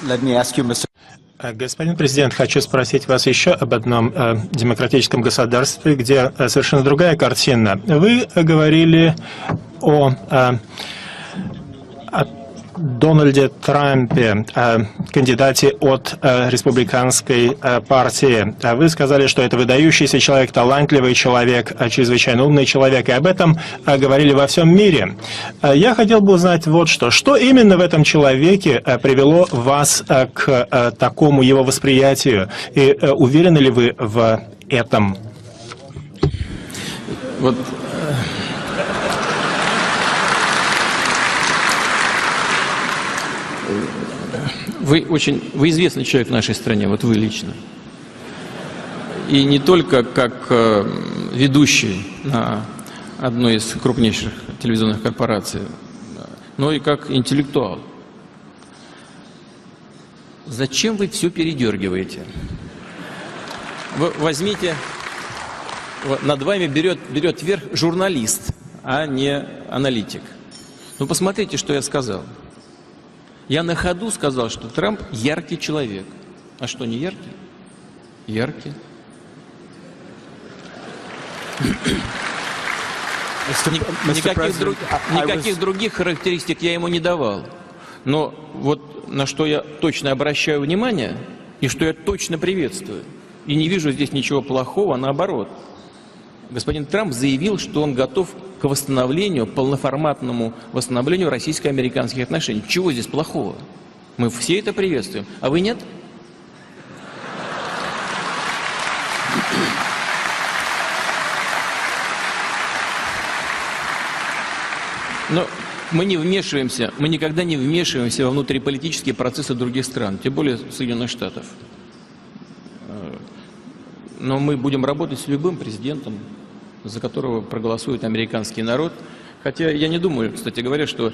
Let me ask you, Mr. Господин президент, хочу спросить вас еще об одном демократическом государстве, где совершенно другая картина. Вы говорили о Дональде Трампе, кандидате от республиканской партии. Вы сказали, что это выдающийся человек, талантливый человек, чрезвычайно умный человек, и об этом говорили во всем мире. Я хотел бы узнать вот что. Что именно в этом человеке привело вас к такому его восприятию? И уверены ли вы в этом? Вот. Вы известный человек в нашей стране, вот вы лично. И не только как ведущий на одной из крупнейших телевизионных корпораций, но и как интеллектуал. Зачем вы все передергиваете? Вы возьмите, над вами берет верх журналист, а не аналитик. Ну посмотрите, что я сказал. Я на ходу сказал, что Трамп яркий человек. А что, не яркий? Яркий. Никаких других характеристик я ему не давал. Но вот на что я точно обращаю внимание, и что я точно приветствую, и не вижу здесь ничего плохого, наоборот. Господин Трамп заявил, что он готов к восстановлению, полноформатному восстановлению российско-американских отношений. Чего здесь плохого? Мы все это приветствуем. А вы нет? Но мы не вмешиваемся, мы никогда не вмешиваемся во внутриполитические процессы других стран, тем более Соединенных Штатов. Но мы будем работать с любым президентом, за которого проголосует американский народ. Хотя я не думаю, кстати говоря, что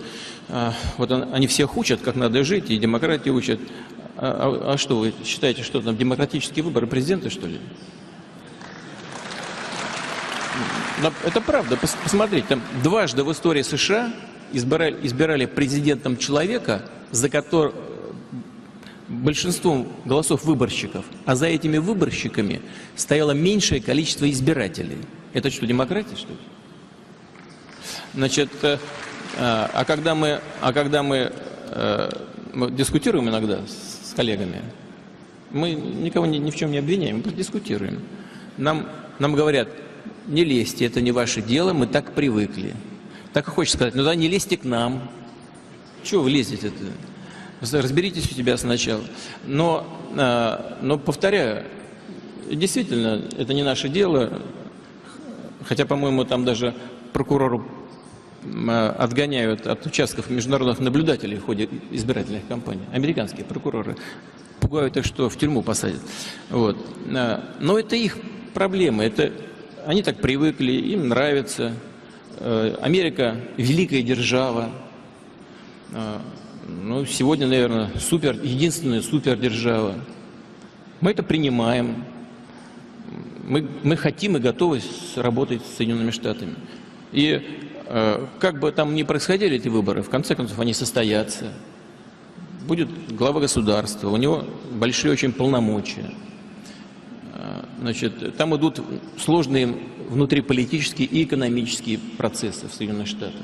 вот они всех учат, как надо жить, и демократии учат. А что, вы считаете, что там демократические выборы президента, что ли? Это правда. Посмотрите, там дважды в истории США избирали президентом человека, за которого большинством голосов выборщиков, а за этими выборщиками стояло меньшее количество избирателей. Это что, демократия, что ли? Значит, когда мы дискутируем иногда с коллегами, мы никого ни в чем не обвиняем, мы просто дискутируем. Нам говорят, не лезьте, это не ваше дело, мы так привыкли. Так и хочется сказать, ну да, не лезьте к нам. Чего вы лезете-то? Разберитесь у себя сначала. Но повторяю, действительно, это не наше дело, хотя, по-моему, там даже прокурору отгоняют от участков международных наблюдателей в ходе избирательных кампаний. Американские прокуроры пугают их, что в тюрьму посадят. Вот. Но это их проблемы, они так привыкли, им нравится. Америка – великая держава. Ну, сегодня, наверное, единственная супердержава. Мы это принимаем. Мы хотим и готовы работать с Соединенными Штатами. И как бы там ни происходили эти выборы, в конце концов они состоятся. Будет глава государства, у него большие очень полномочия. Значит, там идут сложные внутриполитические и экономические процессы в Соединенных Штатах.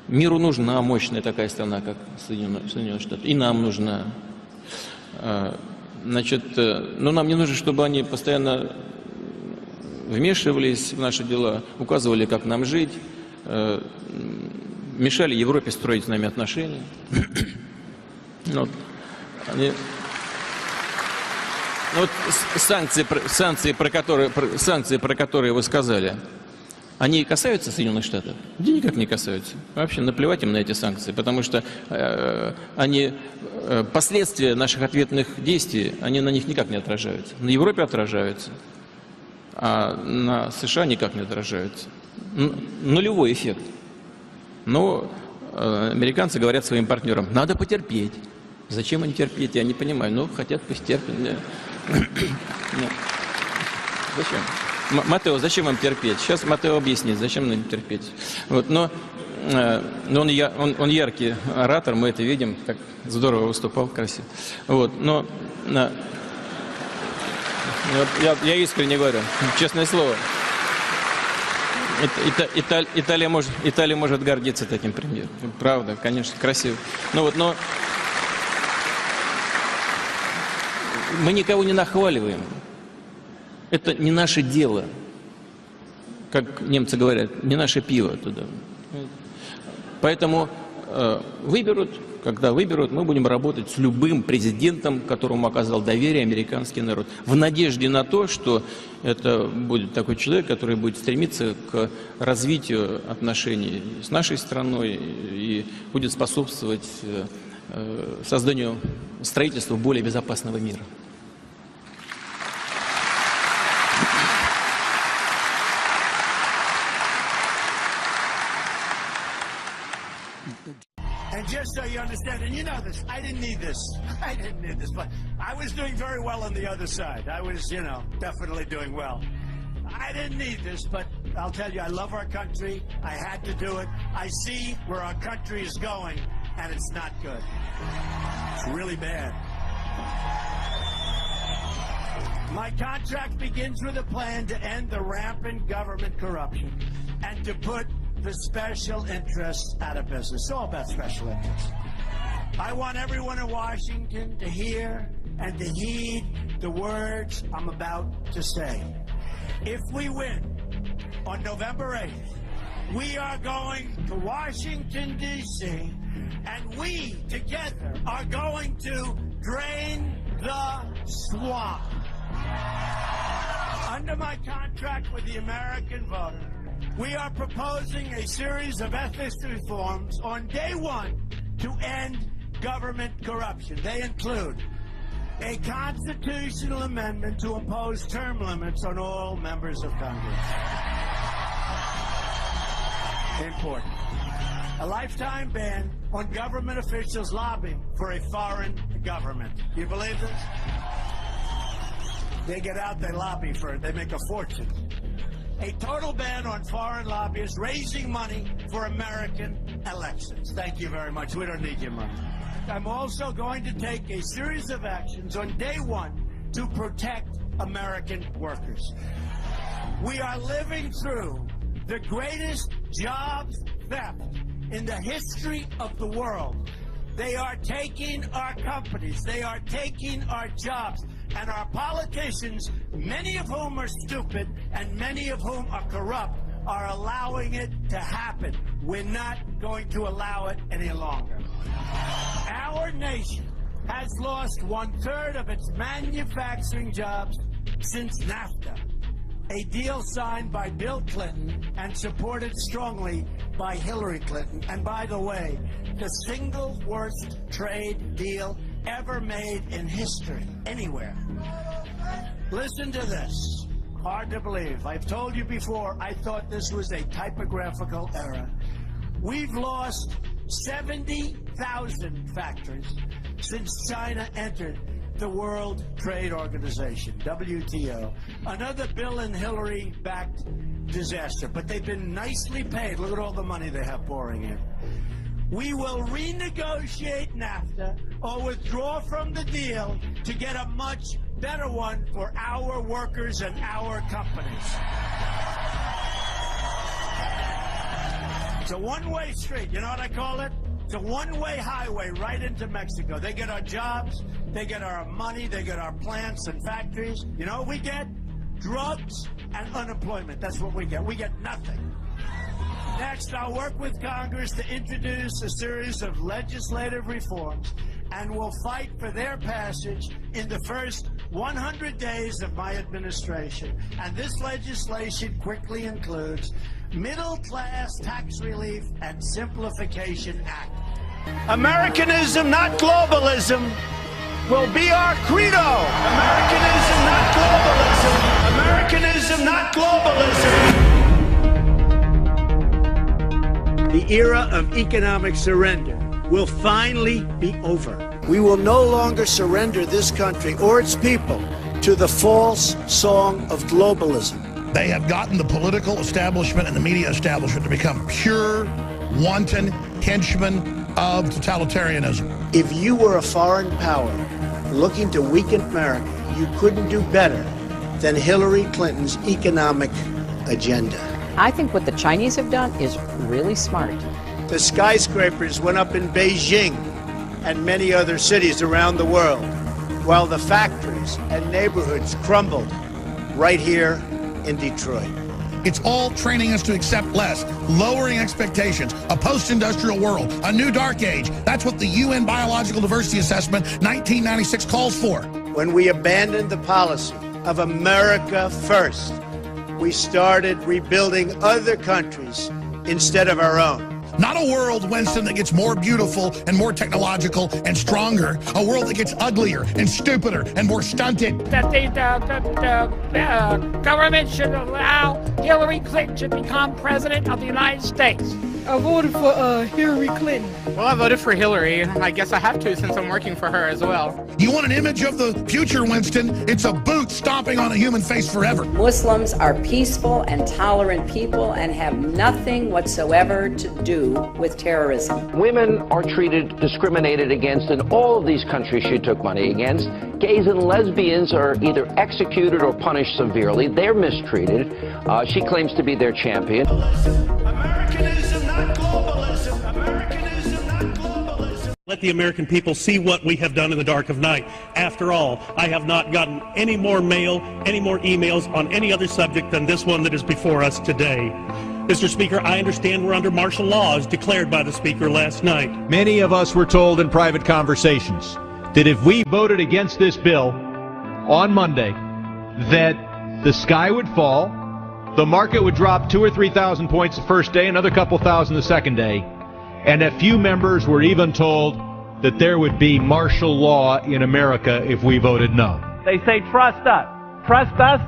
Миру нужна мощная такая страна, как Соединенные Штаты. И нам нужна. Значит, но нам не нужно, чтобы они постоянно вмешивались в наши дела, указывали, как нам жить, мешали Европе строить с нами отношения. Вот. Вот санкции, про которые вы сказали, они касаются Соединенных Штатов? Да никак не касаются. Вообще наплевать им на эти санкции, потому что последствия наших ответных действий, они на них никак не отражаются. На Европе отражаются, а на США никак не отражаются. Нулевой эффект. Но американцы говорят своим партнерам, надо потерпеть. Зачем им терпеть, я не понимаю. Ну, хотят, пусть терпят. Зачем? Матео, зачем вам терпеть? Сейчас Матео объяснит, зачем нам терпеть. Вот, но но он яркий оратор, мы это видим, как здорово выступал, красиво. Вот, но я искренне говорю, честное слово, Италия может гордиться таким примером. Правда, конечно, красиво. Но мы никого не нахваливаем. Это не наше дело. Как немцы говорят, не наше пиво туда. Поэтому когда выберут, мы будем работать с любым президентом, которому оказал доверие американский народ. В надежде на то, что это будет такой человек, который будет стремиться к развитию отношений с нашей страной и будет способствовать созданию, строительству более безопасного мира. And just so you understand, and you know this, I didn't need this, but I was doing very well on the other side. I was, definitely doing well. I didn't need this, but I'll tell you, I love our country. I had to do it. I see where our country is going, and it's not good. It's really bad. My contract begins with a plan to end the rampant government corruption and to put the special interests out of business. It's all about special interests. I want everyone in Washington to hear and to heed the words I'm about to say. If we win on November 8th, we are going to Washington, D.C., and we together are going to drain the swamp. Under my contract with the American voter, we are proposing a series of ethics reforms on day one to end government corruption. They include a constitutional amendment to impose term limits on all members of Congress. Important. A lifetime ban on government officials lobbying for a foreign government. Do you believe this? They get out, they lobby for it, they make a fortune. A total ban on foreign lobbyists raising money for American elections. Thank you very much. We don't need your money. I'm also going to take a series of actions on day one to protect American workers. We are living through the greatest jobs theft in the history of the world. They are taking our companies. They are taking our jobs. And our politicians, many of whom are stupid and many of whom are corrupt, are allowing it to happen. We're not going to allow it any longer. Our nation has lost 1/3 of its manufacturing jobs since NAFTA, a deal signed by Bill Clinton and supported strongly by Hillary Clinton. And by the way, the single worst trade deal ever made in history, anywhere. Listen to this. Hard to believe. I've told you before, I thought this was a typographical error. We've lost 70,000 factories since China entered the World Trade Organization, WTO. Another Bill and Hillary-backed disaster, but they've been nicely paid. Look at all the money they have pouring in. We will renegotiate NAFTA or withdraw from the deal to get a much better one for our workers and our companies. It's a one-way street. You know what I call it? It's a one-way highway right into Mexico. They get our jobs, they get our money, they get our plants and factories. You know what we get? Drugs and unemployment. That's what we get. We get nothing. Next, I'll work with Congress to introduce a series of legislative reforms, and we'll fight for their passage in the first 100 days of my administration. And this legislation quickly includes Middle-Class Tax Relief and Simplification Act. Americanism, not globalism, will be our credo. Americanism, not globalism. Americanism, not globalism. The era of economic surrender will finally be over. We will no longer surrender this country or its people to the false song of globalism. They have gotten the political establishment and the media establishment to become pure wanton henchman of totalitarianism. If you were a foreign power looking to weaken America, you couldn't do better than Hillary Clinton's economic agenda. I think what the Chinese have done is really smart. The skyscrapers went up in Beijing and many other cities around the world, while the factories and neighborhoods crumbled right here in Detroit. It's all training us to accept less, lowering expectations, a post-industrial world, a new dark age. That's what the UN Biological Diversity Assessment 1996 calls for. When we abandoned the policy of America first, we started rebuilding other countries instead of our own. Not a world, Winston, that gets more beautiful and more technological and stronger. A world that gets uglier and stupider and more stunted. That the government should allow Hillary Clinton to become president of the United States. I voted for Hillary Clinton. Well, I voted for Hillary. I guess I have to since I'm working for her as well. You want an image of the future, Winston? It's a boot stomping on a human face forever. Muslims are peaceful and tolerant people and have nothing whatsoever to do with terrorism. Women are treated, discriminated against in all of these countries she took money against. Gays and lesbians are either executed or punished severely. They're mistreated. She claims to be their champion. Americanism, not globalism. Americanism, not globalism. Let the American people see what we have done in the dark of night. After all, I have not gotten any more mail, any more emails on any other subject than this one that is before us today. Mr. Speaker, I understand we're under martial law as declared by the Speaker last night. Many of us were told in private conversations that if we voted against this bill on Monday, that the sky would fall, the market would drop 2,000 or 3,000 points the first day, another couple thousand the second day, and a few members were even told that there would be martial law in America if we voted no. They say trust us. Trust us,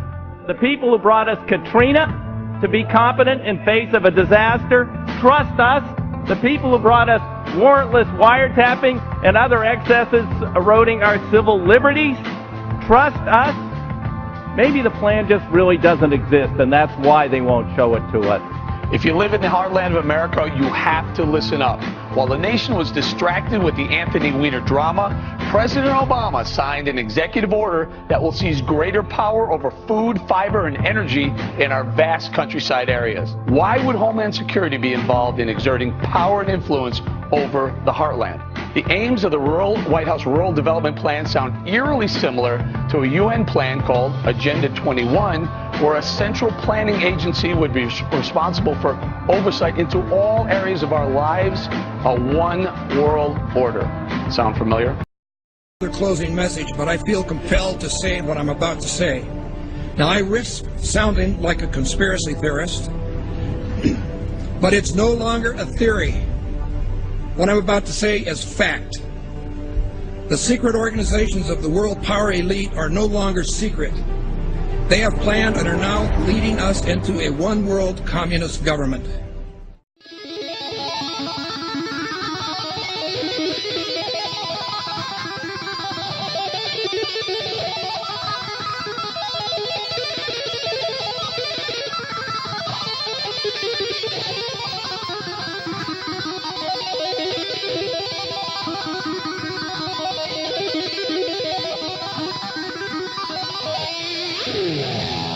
the people who brought us Katrina, to be competent in face of a disaster. Trust us, the people who brought us warrantless wiretapping and other excesses eroding our civil liberties. Trust us. Maybe the plan just really doesn't exist, and that's why they won't show it to us. If you live in the heartland of America, you have to listen up. While the nation was distracted with the Anthony Weiner drama, President Obama signed an executive order that will seize greater power over food, fiber, and energy in our vast countryside areas. Why would Homeland Security be involved in exerting power and influence over the heartland? The aims of the White House Rural Development Plan sound eerily similar to a UN plan called Agenda 21, where a central planning agency would be responsible for oversight into all areas of our lives, a one world order. Sound familiar? Their closing message, but I feel compelled to say what I'm about to say. Now, I risk sounding like a conspiracy theorist, but it's no longer a theory. What I'm about to say is fact. The secret organizations of the world power elite are no longer secret. They have planned and are now leading us into a one-world communist government. Yeah.